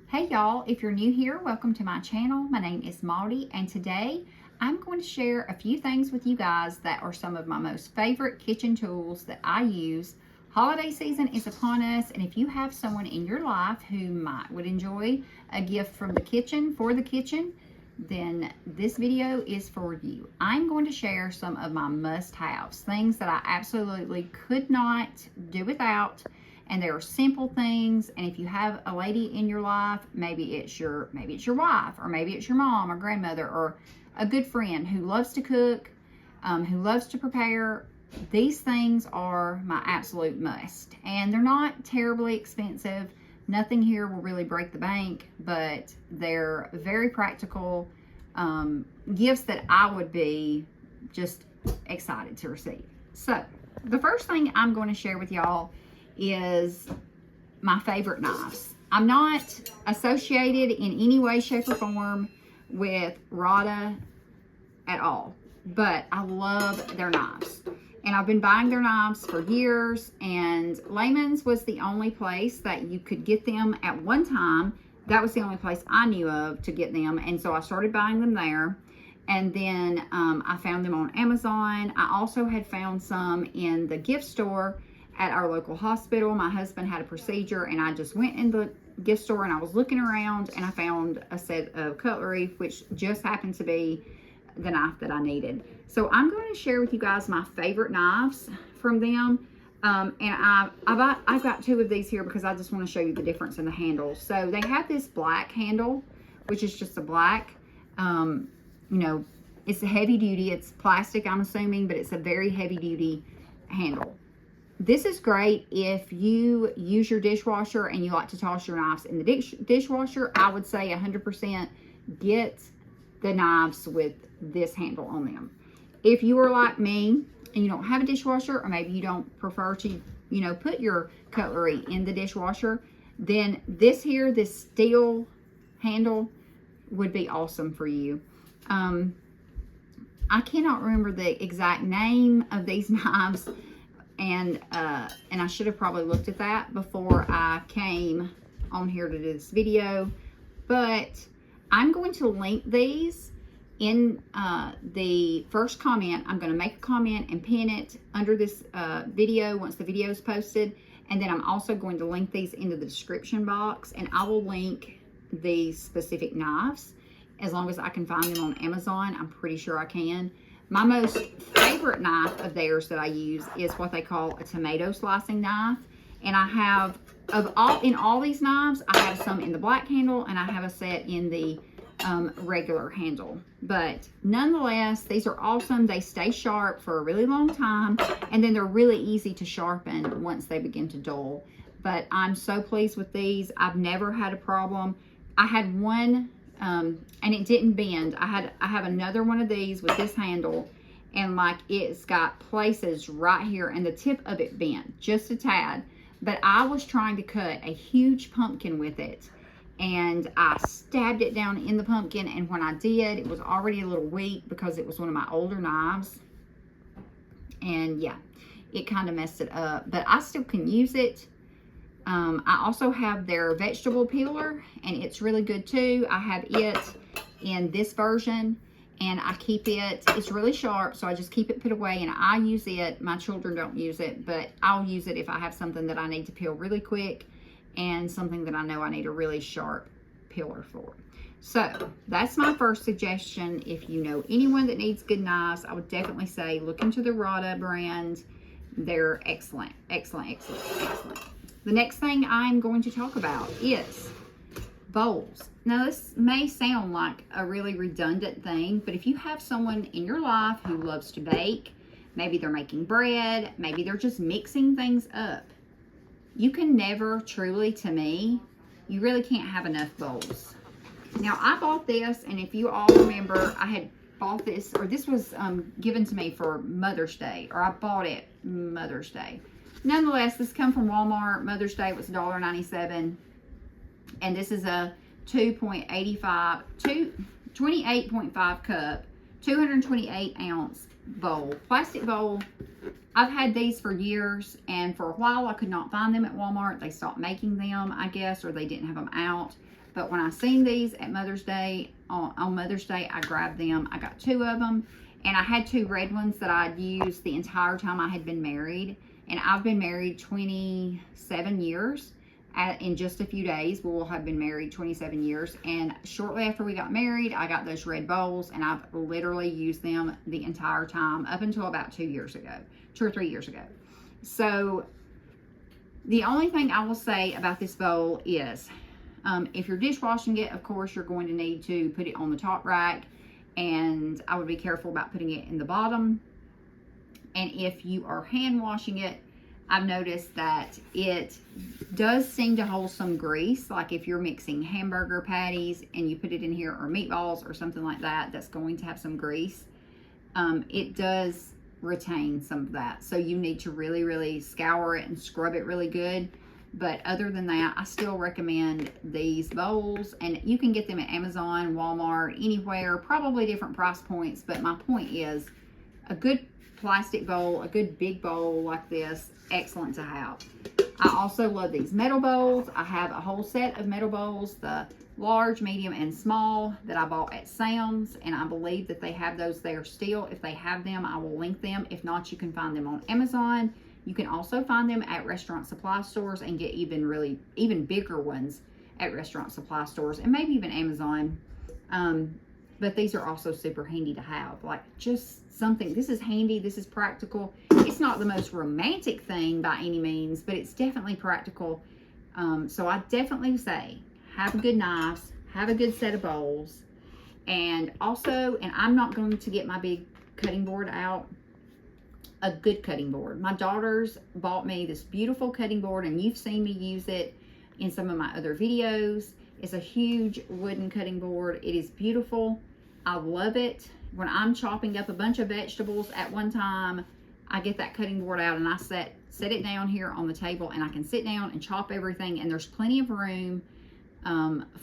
Hey y'all, if you're new here, welcome to my channel. My name is Maudie, and today I'm going to share a few things with you guys that are some of my most favorite kitchen tools that I use. Holiday season is upon us, and if you have someone in your life who would enjoy a gift from the kitchen for the kitchen, then this video is for you. I'm going to share some of my must-haves, things that I absolutely could not do without. And there are simple things, and if you have a lady in your life, maybe it's your wife, or maybe it's your mom or grandmother or a good friend who loves to cook, who loves to prepare, these things are my absolute must. And they're not terribly expensive. Nothing here will really break the bank, but they're very practical gifts that I would be just excited to receive. So the first thing I'm going to share with y'all is my favorite knives. I'm not associated in any way, shape, or form with Rada at all, but I love their knives. And I've been buying their knives for years, and Lehman's was the only place that you could get them at one time. That was the only place I knew of to get them, and so I started buying them there. And then I found them on Amazon. I also had found some in the gift store at our local hospital. My husband had a procedure, and I just went in the gift store and I was looking around, and I found a set of cutlery, which just happened to be the knife that I needed. So I'm going to share with you guys my favorite knives from them. And I've got two of these here because I just want to show you the difference in the handles. So they have this black handle, which is just a black, you know, it's a heavy duty. It's plastic, I'm assuming, but it's a very heavy duty handle. This is great if you use your dishwasher and you like to toss your knives in the dishwasher. I would say 100% get the knives with this handle on them. If you are like me and you don't have a dishwasher, or maybe you don't prefer to, you know, put your cutlery in the dishwasher, then this here, this steel handle would be awesome for you. I cannot remember the exact name of these knives, and I should have probably looked at that before I came on here to do this video, but I'm going to link these in the first comment. I'm going to make a comment and pin it under this video once the video is posted, and then I'm also going to link these into the description box, and I will link these specific knives as long as I can find them on Amazon. I'm pretty sure I can. My most favorite knife of theirs that I use is what they call a tomato slicing knife. And I have, in all these knives, I have some in the black handle, and I have a set in the regular handle. But nonetheless, these are awesome. They stay sharp for a really long time, and then they're really easy to sharpen once they begin to dull. But I'm so pleased with these. I've never had a problem. I had one, and it didn't bend. I have another one of these with this handle, and like it's got places right here, and the tip of it bent just a tad. But I was trying to cut a huge pumpkin with it, and I stabbed it down in the pumpkin, and when I did, it was already a little weak because it was one of my older knives, and yeah, it kind of messed it up, but I still can use it. I also have their vegetable peeler, and it's really good too. I have it in this version, and I keep it, it's really sharp, so I just keep it put away, and I use it. My children don't use it, but I'll use it if I have something that I need to peel really quick and something that I know I need a really sharp peeler for. So that's my first suggestion. If you know anyone that needs good knives, I would definitely say look into the Rada brand. They're excellent, excellent, excellent, excellent. The next thing I'm going to talk about is bowls. Now, this may sound like a really redundant thing, but if you have someone in your life who loves to bake, maybe they're making bread, maybe they're just mixing things up, you can never truly, to me, you really can't have enough bowls. Now, I bought this, and if you all remember, I had bought this, or this was given to me for Mother's Day, or I bought it Mother's Day. Nonetheless, this come from Walmart. Mother's Day was $1.97, and this is a 28.5 cup, 228 ounce bowl, plastic bowl. I've had these for years, and for a while I could not find them at Walmart. They stopped making them, I guess, or they didn't have them out. But when I seen these at Mother's Day, on Mother's Day, I grabbed them. I got 2 of them. And I had 2 red ones that I'd used the entire time I had been married. And I've been married 27 years. In just a few days, we'll have been married 27 years. And shortly after we got married, I got those red bowls. And I've literally used them the entire time up until about 2 or 3 years ago. So the only thing I will say about this bowl is, if you're dishwashing it, of course, you're going to need to put it on the top rack. And I would be careful about putting it in the bottom. And if you are hand washing it, I've noticed that it does seem to hold some grease. Like if you're mixing hamburger patties and you put it in here, or meatballs or something like that, that's going to have some grease. It does retain some of that. So you need to really, really scour it and scrub it really good. But other than that, I still recommend these bowls. And you can get them at Amazon, Walmart, anywhere, probably different price points. But my point is, a good plastic bowl, a good big bowl like this, excellent to have. I also love these metal bowls. I have a whole set of metal bowls, the large, medium, and small, that I bought at Sam's, and I believe that they have those there still. If they have them, I will link them. If not, you can find them on Amazon. You can also find them at restaurant supply stores and get even bigger ones at restaurant supply stores, and maybe even Amazon. But these are also super handy to have. Like, just something, this is handy, this is practical. It's not the most romantic thing by any means, but it's definitely practical. So I definitely say, have good knives, have a good set of bowls, and also, and I'm not going to get my big cutting board out, a good cutting board. My daughters bought me this beautiful cutting board, and you've seen me use it in some of my other videos. It's a huge wooden cutting board. It is beautiful. I love it. When I'm chopping up a bunch of vegetables at one time, I get that cutting board out and I set it down here on the table, and I can sit down and chop everything, and there's plenty of room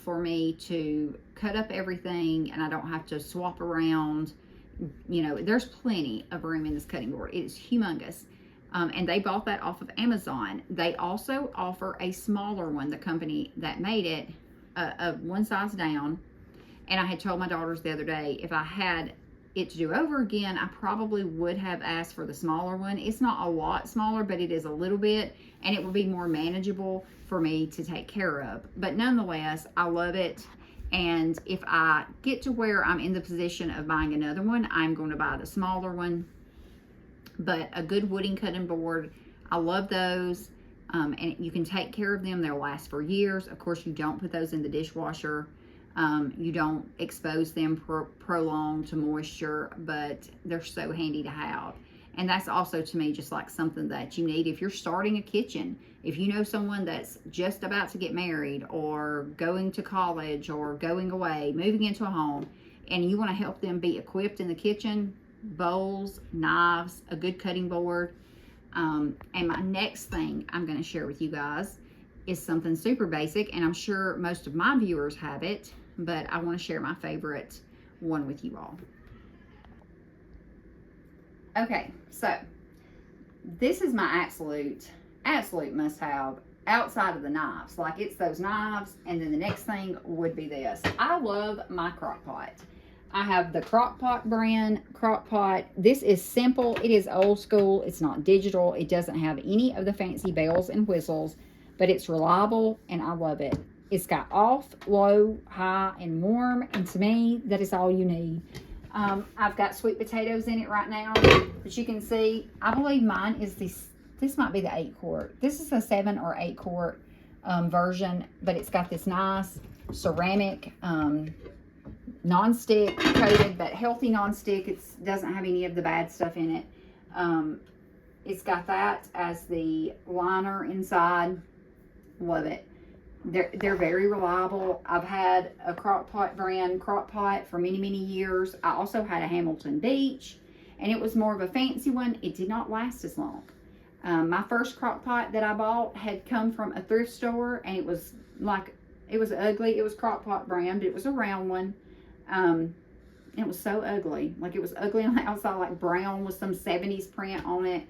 for me to cut up everything, and I don't have to swap around. You know, there's plenty of room in this cutting board. It is humongous. And they bought that off of Amazon. They also offer a smaller one, the company that made it, one size down. And I had told my daughters the other day, if I had it to do over again, I probably would have asked for the smaller one. It's not a lot smaller, but it is a little bit, and it would be more manageable for me to take care of. But nonetheless, I love it. And if I get to where I'm in the position of buying another one, I'm going to buy the smaller one. But a good wooden cutting board, I love those. And you can take care of them. They'll last for years. Of course, you don't put those in the dishwasher. You don't expose them prolonged to moisture, but they're so handy to have. And that's also, to me, just like something that you need if you're starting a kitchen. If you know someone that's just about to get married, or going to college, or going away, moving into a home, and you want to help them be equipped in the kitchen, bowls, knives, a good cutting board. And my next thing I'm going to share with you guys is something super basic, and I'm sure most of my viewers have it, but I want to share my favorite one with you all. Okay, so this is my absolute must-have outside of the knives. Like, it's those knives, and then the next thing would be this. I love my crock pot. I have the Cockpot brand Crockpot. This is simple. It is old school. It's not digital. It doesn't have any of the fancy bells and whistles, but it's reliable, and I love it. It's got off, low, high, and warm, and to me, that is all you need. I've got sweet potatoes in it right now, but you can see, I believe mine is this might be the 8-quart. This is a 7 or 8-quart version, but it's got this nice ceramic non-stick coated, but healthy non-stick. It doesn't have any of the bad stuff in it. It's got that as the liner inside. Love it. They're very reliable. I've had a Crockpot brand Crockpot for many, many years. I also had a Hamilton Beach, and it was more of a fancy one. It did not last as long. My first Crockpot that I bought had come from a thrift store, and it was ugly. It was Crockpot brand, but it was a round one. It was so ugly. Like, it was ugly on the outside, like brown with some 70s print on it.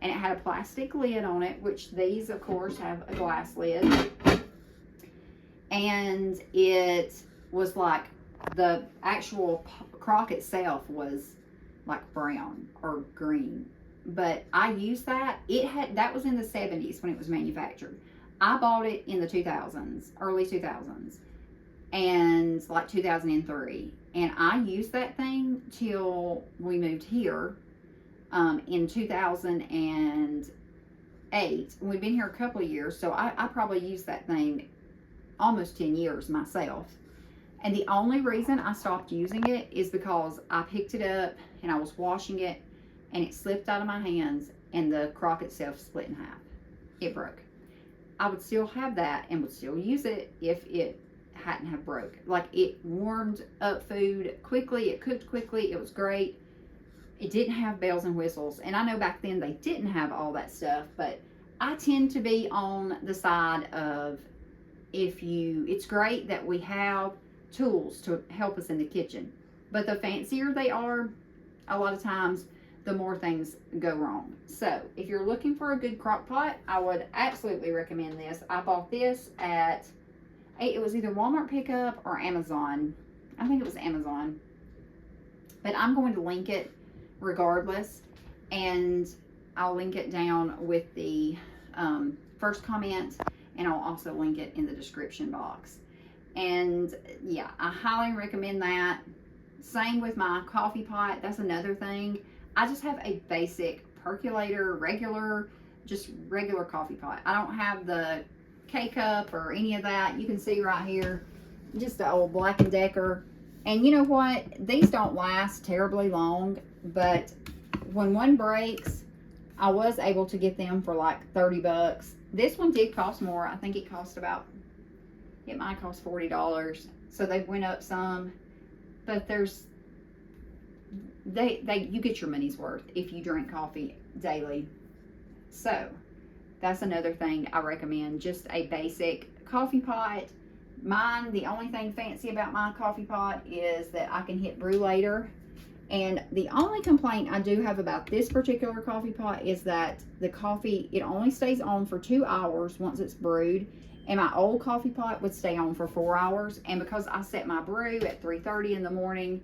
And it had a plastic lid on it, which these, of course, have a glass lid. And and it was like the actual crock itself was like brown or green. But I used that. That was in the 70s when it was manufactured. I bought it in the 2000s, early 2000s, and like 2003. And I used that thing till we moved here in 2008. We've been here a couple of years, so I probably used that thing almost 10 years myself. And the only reason I stopped using it is because I picked it up and I was washing it and it slipped out of my hands and the crock itself split in half. It broke. I would still have that and would still use it if it hadn't have broke. Like, it warmed up food quickly, it cooked quickly, it was great. It didn't have bells and whistles, and I know back then they didn't have all that stuff, but I tend to be on the side of, it's great that we have tools to help us in the kitchen, but the fancier they are, a lot of times the more things go wrong. So if you're looking for a good crock pot, I would absolutely recommend this. I bought this at, it was either Walmart pickup or Amazon. I think it was Amazon, but I'm going to link it regardless, and I'll link it down with the first comment, and I'll also link it in the description box. And yeah, I highly recommend that. Same with my coffee pot. That's another thing. I just have a basic percolator, regular coffee pot. I don't have the K-cup or any of that. You can see right here, just an old Black & Decker. And you know what? These don't last terribly long, but when one breaks, I was able to get them for like 30 bucks. This one did cost more. I think it might cost $40. So they went up some, but you get your money's worth if you drink coffee daily. So that's another thing I recommend, just a basic coffee pot. Mine, the only thing fancy about my coffee pot is that I can hit brew later. And the only complaint I do have about this particular coffee pot is that the coffee, it only stays on for 2 hours once it's brewed. And my old coffee pot would stay on for 4 hours. And because I set my brew at 3:30 in the morning,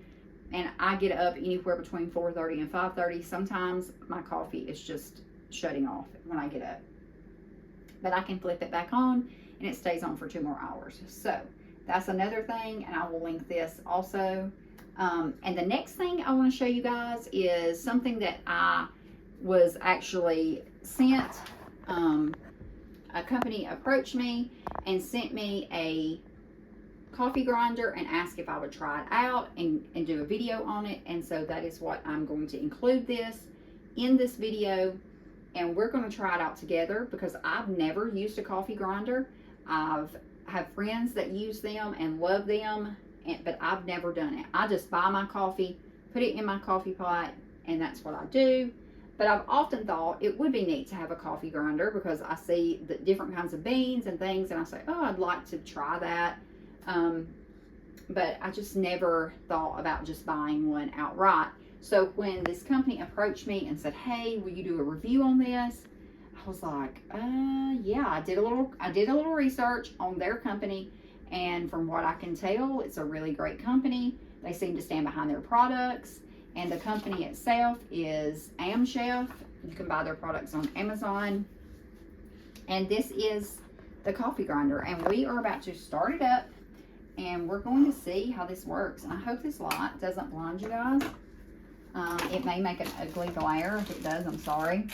and I get up anywhere between 4:30 and 5:30, sometimes my coffee is just shutting off when I get up. But I can flip it back on and it stays on for 2 more hours. So that's another thing, and I will link this also. And the next thing I want to show you guys is something that I was actually sent. A company approached me and sent me a coffee grinder and asked if I would try it out and do a video on it. And so that is what I'm going to include this in this video. And we're going to try it out together because I've never used a coffee grinder. I've have friends that use them and love them, but I've never done it. I just buy my coffee, put it in my coffee pot, and that's what I do. But I've often thought it would be neat to have a coffee grinder because I see the different kinds of beans and things, and I say, oh, I'd like to try that. But I just never thought about just buying one outright. So when this company approached me and said, hey, will you do a review on this? I was like, yeah, I did a little research on their company, and from what I can tell, it's a really great company. They seem to stand behind their products, and the company itself is Am Chef. You can buy their products on Amazon. And this is the coffee grinder, and we are about to start it up, and we're going to see how this works. And I hope this light doesn't blind you guys. It may make an ugly glare. If it does, I'm sorry.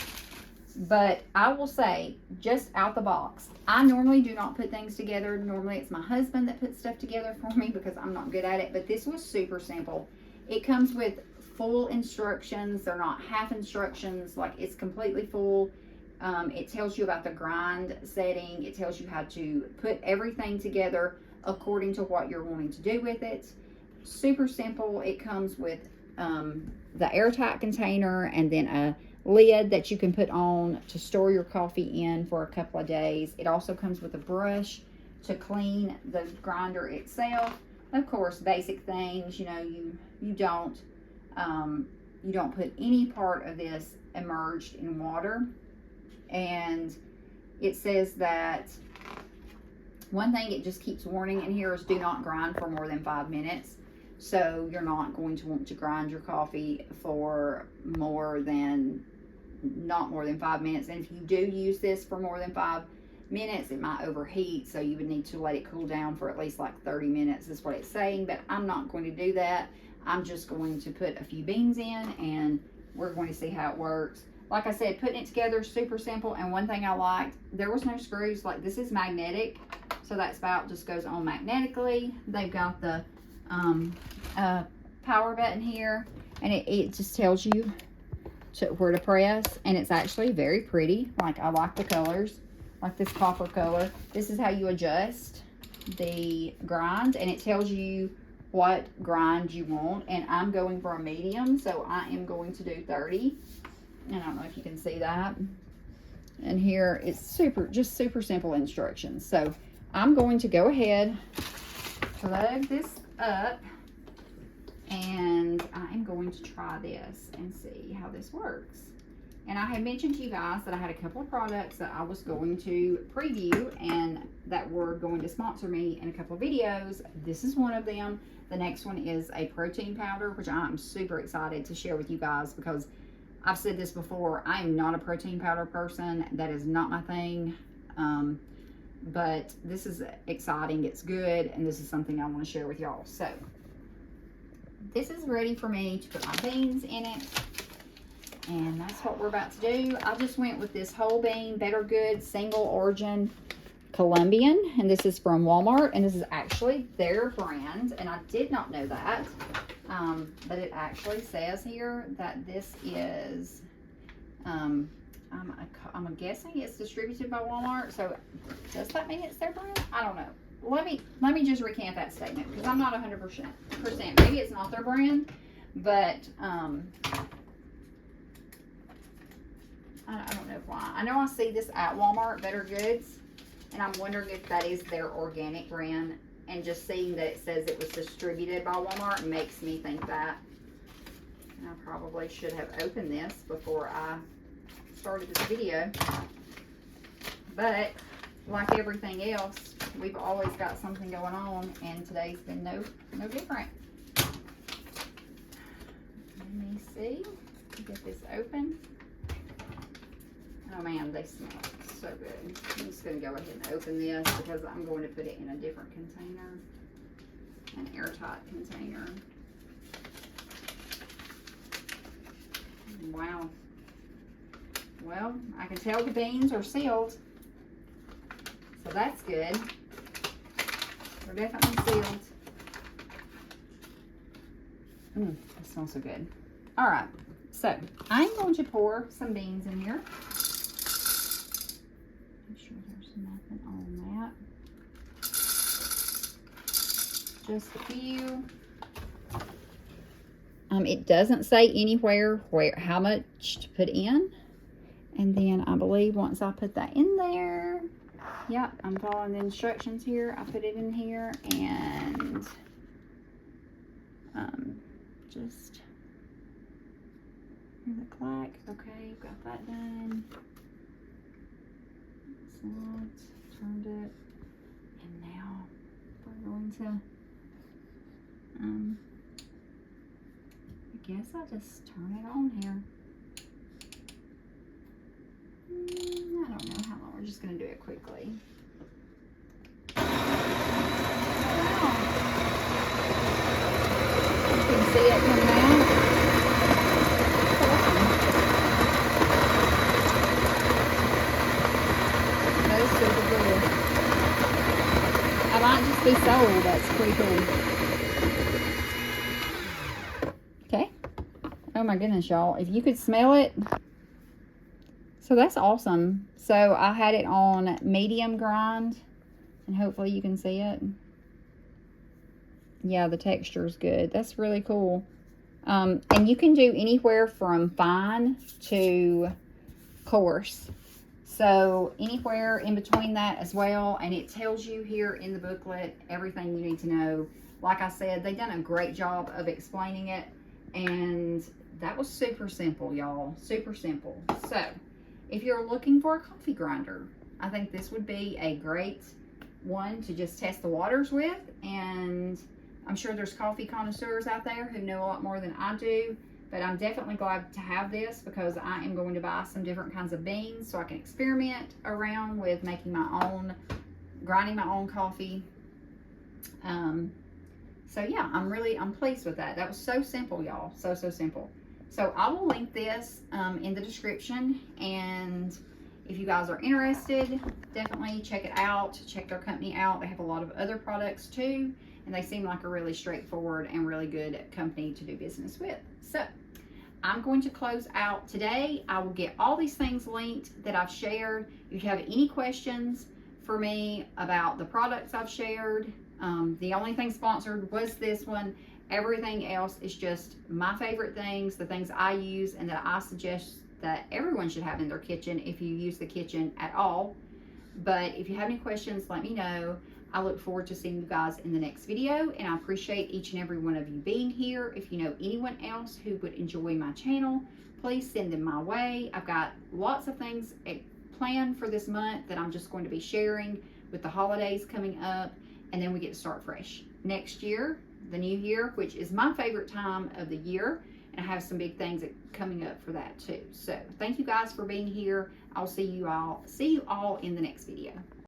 But I will say, just out the box, I normally do not put things together. Normally it's my husband that puts stuff together for me because I'm not good at it. But this was super simple. It comes with full instructions. They're not half instructions. Like, it's completely full. It tells you about the grind setting. It tells you how to put everything together according to what you're wanting to do with it. Super simple. It comes with the airtight container and then a lid that you can put on to store your coffee in for a couple of days. It also comes with a brush to clean the grinder itself. Of course, basic things, you know, you don't put any part of this immersed in water. And it says that One thing it just keeps warning in here is do not grind for more than 5 minutes. So you're not going to want to grind your coffee for not more than 5 minutes. And if you do use this for more than 5 minutes, it might overheat. So you would need to let it cool down for at least like 30 minutes is what it's saying. But I'm not going to do that. I'm just going to put a few beans in and we're going to see how it works. Like I said, putting it together is super simple. And one thing I liked, there was no screws. Like this is magnetic. So that spout just goes on magnetically. They've got the power button here. And it just tells you where to press. And it's actually very pretty. Like I like the colors. Like this copper color. This is how you adjust the grind. And it tells you what grind you want. And I'm going for a medium. So I am going to do 30. And I don't know if you can see that. And here it's just super simple instructions. So I'm going to go ahead, plug this up, and I am going to try this and see how this works. And I had mentioned to you guys that I had a couple of products that I was going to preview and that were going to sponsor me in a couple of videos. This is one of them. The next one is a protein powder, which I'm super excited to share with you guys because I've said this before, I am not a protein powder person. That is not my thing. But this is exciting. It's good. And this is something I want to share with y'all. So this is ready for me to put my beans in it. And that's what we're about to do. I just went with this whole bean, Better Good, single origin Colombian. And this is from Walmart. And this is actually their brand. And I did not know that. But it actually says here that this is, I'm guessing it's distributed by Walmart. So does that mean it's their brand? I don't know. Let me just recant that statement because I'm not 100%. Maybe it's not their brand, but I don't know why. I know I see this at Walmart, Better Goods, and I'm wondering if that is their organic brand. And just seeing that it says it was distributed by Walmart makes me think that. And I probably should have opened this before I started this video. But like everything else, we've always got something going on, and today's been no different. Let me see. Get this open. Oh man, they smell so good. I'm just going to go ahead and open this because I'm going to put it in a different container, an airtight container. Wow. Well, I can tell the beans are sealed, so that's good. They're definitely sealed. It smells so good. All right, so I'm going to pour some beans in here. Make sure there's nothing on that. Just a few. It doesn't say anywhere how much to put in. And then I believe once I put that in there, yep, I'm following the instructions here. I put it in here and just hear the clack. Okay, got that done. Excellent. Turned it. And now we're going to I guess I'll just turn it on here. I don't know how long. We're just going to do it quickly. Wow. You can see it coming out. That is super cool. I might just be sold. That's pretty cool. Okay. Oh my goodness, y'all. If you could smell it. So that's awesome. So I had it on medium grind, and hopefully you can see it. Yeah, the texture is good. That's really cool. And you can do anywhere from fine to coarse. So anywhere in between that as well. And it tells you here in the booklet everything you need to know. Like I said, they've done a great job of explaining it. And that was super simple, y'all. Super simple. So if you're looking for a coffee grinder, I think this would be a great one to just test the waters with, and I'm sure there's coffee connoisseurs out there who know a lot more than I do, but I'm definitely glad to have this because I am going to buy some different kinds of beans so I can experiment around with making my own, grinding my own coffee. So yeah, I'm pleased with that. That was so simple, y'all. So simple. So I will link this in the description, and if you guys are interested, definitely check it out. Check their company out. They have a lot of other products too, and they seem like a really straightforward and really good company to do business with. So I'm going to close out today. I will get all these things linked that I've shared. If you have any questions for me about the products I've shared, the only thing sponsored was this one. Everything else is just my favorite things, the things I use and that I suggest that everyone should have in their kitchen if you use the kitchen at all. But if you have any questions, let me know. I look forward to seeing you guys in the next video, and I appreciate each and every one of you being here. If you know anyone else who would enjoy my channel, please send them my way. I've got lots of things planned for this month that I'm just going to be sharing with the holidays coming up, and then we get to start fresh. Next year, the new year, which is my favorite time of the year, and I have some big things coming up for that too. So thank you guys for being here. I'll see you all in the next video.